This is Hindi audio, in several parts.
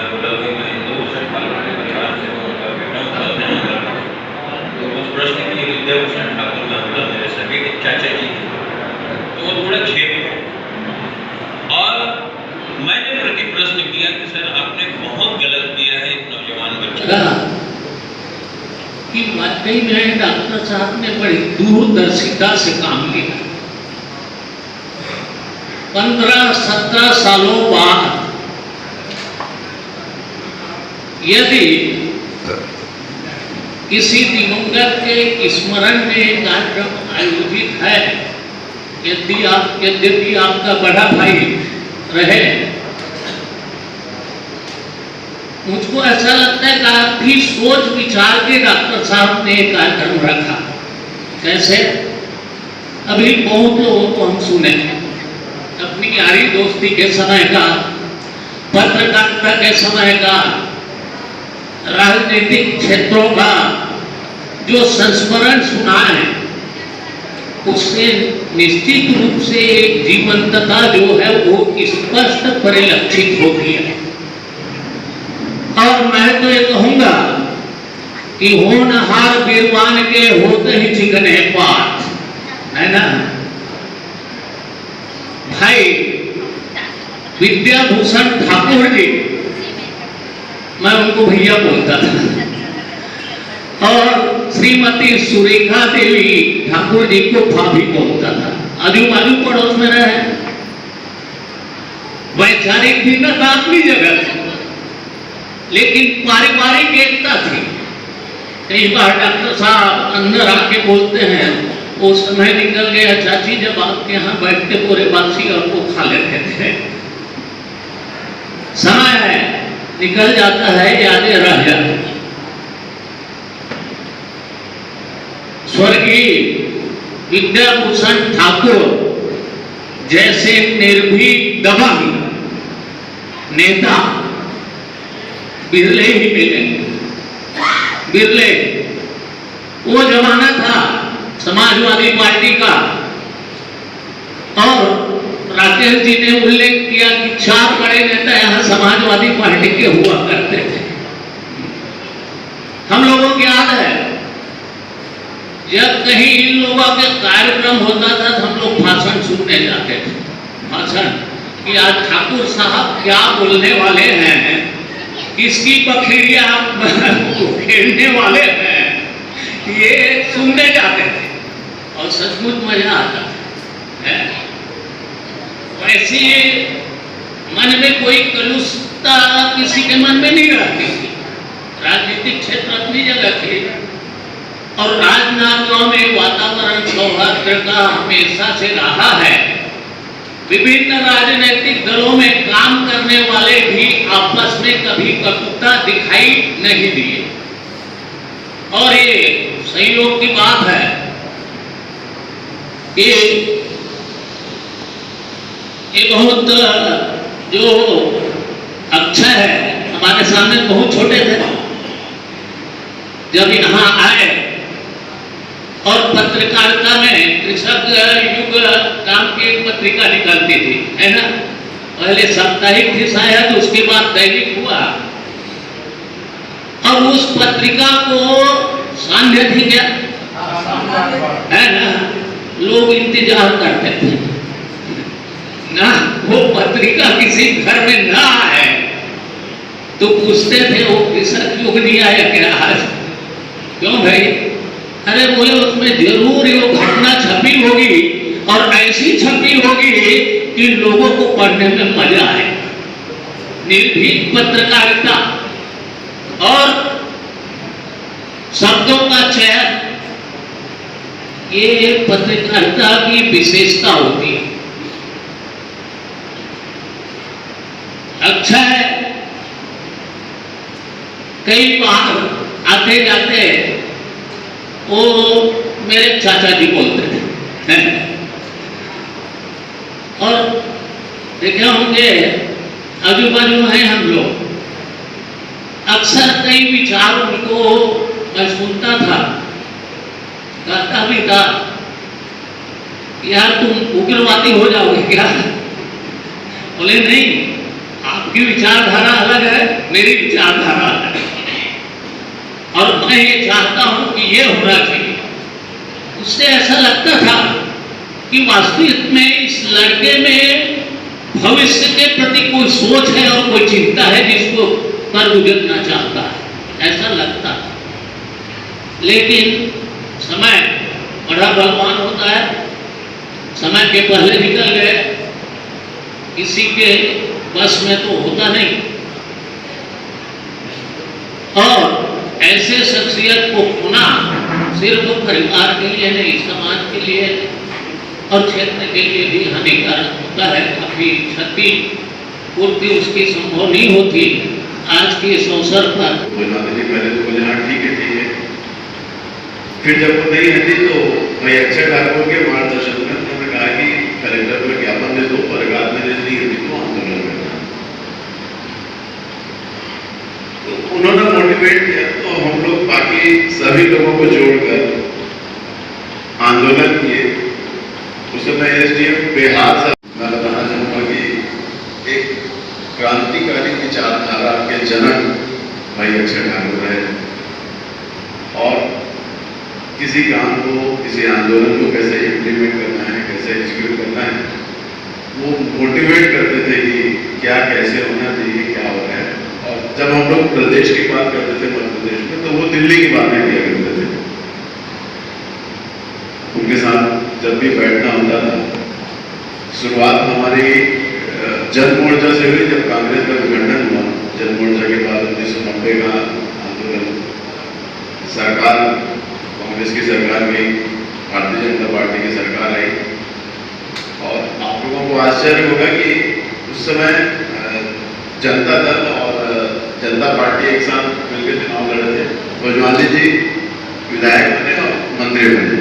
मैं बोला कि मैं विद्याभूषण ठाकुर के परिवार से हूँ, उनका बेटा हूँ, अध्ययन कर रहा हूँ। तो उस प्रश्न के लिए विद्याभूषण ठाकुर मैं बोला मेरे सभी के चाचा जी थे, तो वो थोड़ा खेप गए और मैंने प्रति प्रश्न किया कि सर आपने बहुत गलत किया है एक नौजवान बच्चे कि वाकई में डॉक्टर साहब ने बड़ी दूरदर्शिता से काम किया। 15-17 सालों बाद यदि किसी दिवंगत के स्मरण में कार्यक्रम आयोजित है, यद्यपि आपका बड़ा भाई रहे, मुझको ऐसा लगता है काफी सोच विचार के डॉक्टर साहब ने कार्यक्रम रखा। कैसे? अभी बहुत लोगों को हम सुने अपनी यारी दोस्ती के समय का, पत्रकारिता के समय का, राजनीतिक क्षेत्रों का जो संस्मरण सुना है, उससे निश्चित रूप से एक जीवंतता जो है वो स्पष्ट परिलक्षित होती है। और मैं तो ये कहूंगा कि होनहार वीरवान के होते ही चिकने पात, है ना भाई? विद्याभूषण ठाकुर जी, मैं उनको भैया बोलता था, और श्रीमती सुरेखा देवी ठाकुर जी को भाभी बोलता था। आजू बाजू पड़ोस में रहे, वैचारिक भिन्नता अपनी जगह थी, लेकिन पारिवारिक एकता थी। कई बार डॉक्टर साहब अंदर आके बोलते हैं, वो समय निकल गया चाची जब आपके यहाँ बैठते पूरे बासी और वो खा लेते थे। समय है, निकल जाता है, यादें रह जाती। स्वर्गीय विद्याभूषण ठाकुर जैसे निर्भीक दबंग नेता बिरले ही मिलेंगे, बिरले। वो जमाना था समाजवादी पार्टी का, और राकेश जी ने उल्लेख किया कि 4 बड़े नेता यहाँ समाजवादी पार्टी के हुआ करते थे। हम लोगों की याद है जब कहीं इन लोगों के कार्यक्रम होता था तो हम लोग भाषण सुनने जाते थे। भाषण कि आज ठाकुर साहब क्या बोलने वाले हैं, किसकी बखेड़िया खेलने वाले हैं, ये सुनने जाते थे और सचमुच मजा आता था। वैसे मन में कोई कलुषता किसी के मन में नहीं रहती थी। राजनीतिक क्षेत्र अपनी जगह थे और राजनीतियों में वातावरण सौहार्द का हमेशा से रहा है। विभिन्न राजनीतिक दलों में काम करने वाले भी आपस में कभी कटुता दिखाई नहीं दिए, और ये संयोग की बात है कि ये बहुत जो अच्छा है। हमारे सामने बहुत छोटे थे जब यहाँ आए, और पत्रकारिता में कृषक युग नाम की एक पत्रिका निकलती थी, है ना? पहले साप्ताहिक थी शायद, उसके बाद दैनिक हुआ, और उस पत्रिका को सांध्य थी क्या, है ना? लोग इंतजार करते थे ना, वो पत्रिका किसी घर में ना आए तो पूछते थे वो कृषक युग नहीं आया क्या आज? क्यों भाई? अरे बोले उसमें जरूर ये घटना छपी होगी, और ऐसी छपी होगी कि लोगों को पढ़ने में मजा आए। निर्भीक पत्रकारिता और शब्दों का चयन, ये पत्रकारिता की विशेषता होती है। अच्छा है, कई बार आते जाते वो मेरे चाचा जी बोलते थे, और देखे होंगे आजू बाजू हैं हम लोग, अक्सर कई विचार उनको मैं सुनता था, कहता भी था यार तुम उग्रवादी हो जाओगे क्या? बोले नहीं, आपकी विचारधारा अलग है, मेरी विचारधारा अलग है, और मैं ये चाहता हूं कि ये होना चाहिए। उससे ऐसा लगता था कि वास्तविक में इस लड़के में भविष्य के प्रति कोई सोच है और कोई चिंता है जिसको कर गुजरना चाहता है, ऐसा लगता था। लेकिन समय बड़ा बलवान होता है, समय के पहले निकल गए, किसी के बस में तो होता नहीं। और ऐसे शख्सियत को खोना सिर्फ परिवार के लिए नहीं, समाज के लिए और क्षेत्र के लिए भी हानिकारक होता है। काफी क्षति पूर्ति उसकी संभव नहीं होती। आज के इस अवसर पर पहले तो बोले हाँ ठीक है, फिर जब वो नहीं हटी तो भाई अक्षय ठाकुर के मार्गदर्शन में उन्होंने कहा कि कलेक्टर को ज्ञापन दे दो, परिवार में नहीं हटी तो आंदोलन करना। तो उन्होंने मोटिवेट किया, तो हम लोग बाकी सभी लोगों को जोड़कर आंदोलन किए। उस समय एसडीएम बिहार से मैं बताना चाहूँगा कि एक क्रांतिकारी विचारधारा के जनक भाई अक्षय ठाकुर है, और किसी काम को, किसी आंदोलन को कैसे इम्प्लीमेंट करना है, कैसे एग्जीक्यूट करना है, वो मोटिवेट करते थे कि क्या कैसे होना चाहिए, क्या हो रहा है। और जब हम लोग प्रदेश की बात करते थे, मध्य प्रदेश में, तो वो दिल्ली की बातें किया करते थे। उनके साथ जब भी बैठना होता था, शुरुआत हमारी जन मोर्चा से हुई। जब कांग्रेस का विघटन हुआ, जन मोर्चा के बाद 1990 का आंदोलन, सरकार कांग्रेस की सरकार गई, भारतीय जनता पार्टी की सरकार आई, और आप लोगों को आश्चर्य होगा कि उस समय जनता दल और जनता पार्टी एक साथ मिलकर चुनाव लड़े थे। भोजवाली जी विधायक बने और मंत्री बने।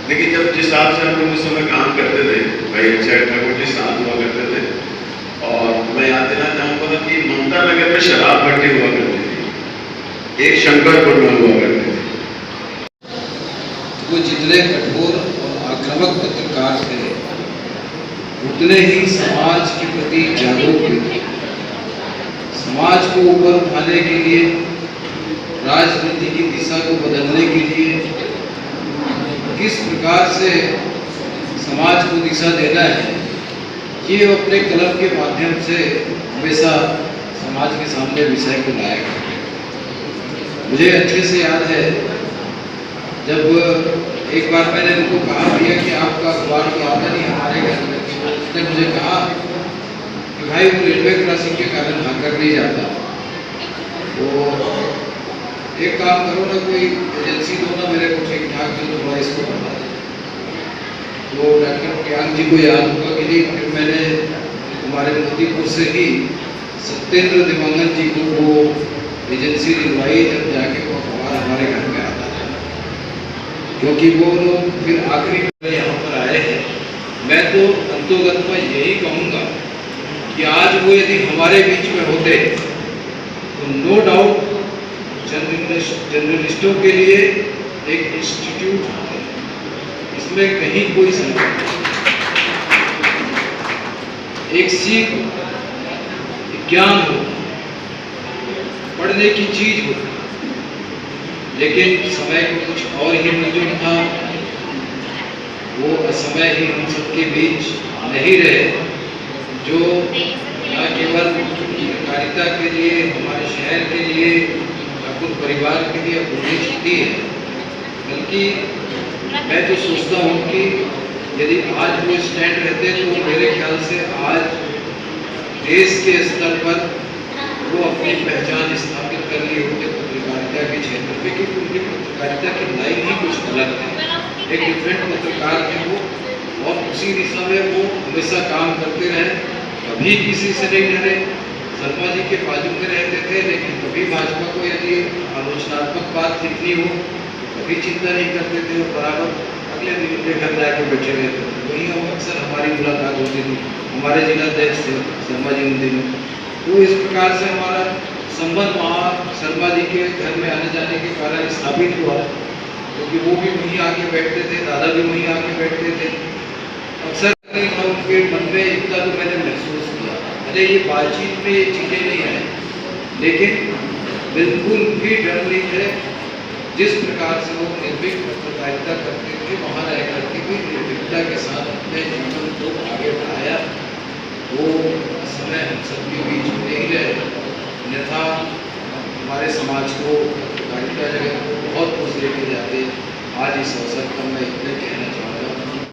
लेकिन जब जिस हिसाब से हम लोग उस समय काम करते थे, भाई अक्षय ठाकुर जी साथ हुआ करते थे, और मैं याद देना चाहूँगा कि ममता नगर में शराब भट्टी हुआ करती थी, एक शंकरपुर में हुआ करती थी। वो जितने कठोर और आक्रामक पत्रकार थे, उतने ही समाज के प्रति जागरूक भी थे। समाज को ऊपर उठाने के लिए, राजनीति की दिशा को बदलने के लिए किस प्रकार से समाज को दिशा देना है, ये अपने कलम के माध्यम से हमेशा समाज के सामने विषय को लाया करते। मुझे अच्छे से याद है, जब एक बार मैंने उनको कहा भैया कि आपका अखबार तो आता नहीं हमारे घर में, उसने मुझे कहा कि भाई वो रेलवे क्रॉसिंग के कारण आकर नहीं जाता, तो एक काम करो ना, कोई एजेंसी दो ना मेरे को ठीक ठाक, जो थोड़ा इसको पढ़ा दे। तो डॉक्टर प्रियांक जी को याद होगा कि नहीं, फिर मैंने हमारे मोतीपुर से ही सत्येंद्र दिवांगन जी को वो एजेंसी दिलवाई, जब जाके वो अखबार हमारे घर में आता था। क्योंकि वो लोग फिर आखिरी में यहाँ पर आए हैं। मैं तो अंतोगत में यही कहूँगा कि आज वो यदि हमारे बीच में होते तो नो डाउट जर्नलिस्टों के लिए एक इंस्टीट्यूट होता है, इसमें कहीं कोई संकट नहीं। एक सीख, ज्ञान होता, पढ़ने की चीज होती, लेकिन समय को कुछ और ही मंजूर था। वो असमय ही हम सबके बीच नहीं रहे, जो न केवल पत्रकारिता के लिए, हमारे शहर के लिए, खुद परिवार के लिए पूरी छुट्टी है, बल्कि मैं तो सोचता हूँ कि यदि आज वो स्टैंड रहते तो मेरे ख्याल से आज देश के स्तर पर वो अपनी पहचान स्थापित कर लिए होते पत्रकारिता के क्षेत्र में, क्योंकि उनकी पत्रकारिता की लाइन ही कुछ अलग है, एक डिफरेंट पत्रकार थे वो, और उसी दिशा में वो हमेशा काम करते रहे, कभी किसी से नहीं डरे। शर्मा जी के बाजू में रहते थे, लेकिन कभी भाजपा को यदि आलोचनात्मक बात लिखनी हो तो कभी चिंता नहीं करते थे, और बराबर अगले दिन उनके घर जाकर बैठे रहते थे। वहीं हम अक्सर हमारी मुलाकात होती थी, हमारे जिलाध्यक्ष थे शर्मा जी उन दिनों। तो इस प्रकार से हमारा संबंध वहाँ शर्मा जी के घर में आने जाने के कारण स्थापित हुआ, क्योंकि वो भी वहीं आके बैठते थे, दादा भी वहीं आके बैठते थे। अक्सर उनके मन में इतना तो मैंने महसूस किया मुझे ये बातचीत में ये चीज़ें नहीं है, लेकिन बिल्कुल भी डर नहीं है। जिस प्रकार से वो निर्भीक पत्रकारिता करते थे, वहाँ रह करके भी निर्भीकता के साथ अपने जीवन को आगे बढ़ाया, वो समय हम सबके बीच में नहीं रहे, अन्यथा हमारे समाज को, पत्रकारिता जगत को बहुत कुछ लेके जाते। आज इस अवसर पर मैं इतने कहना चाहूँगा।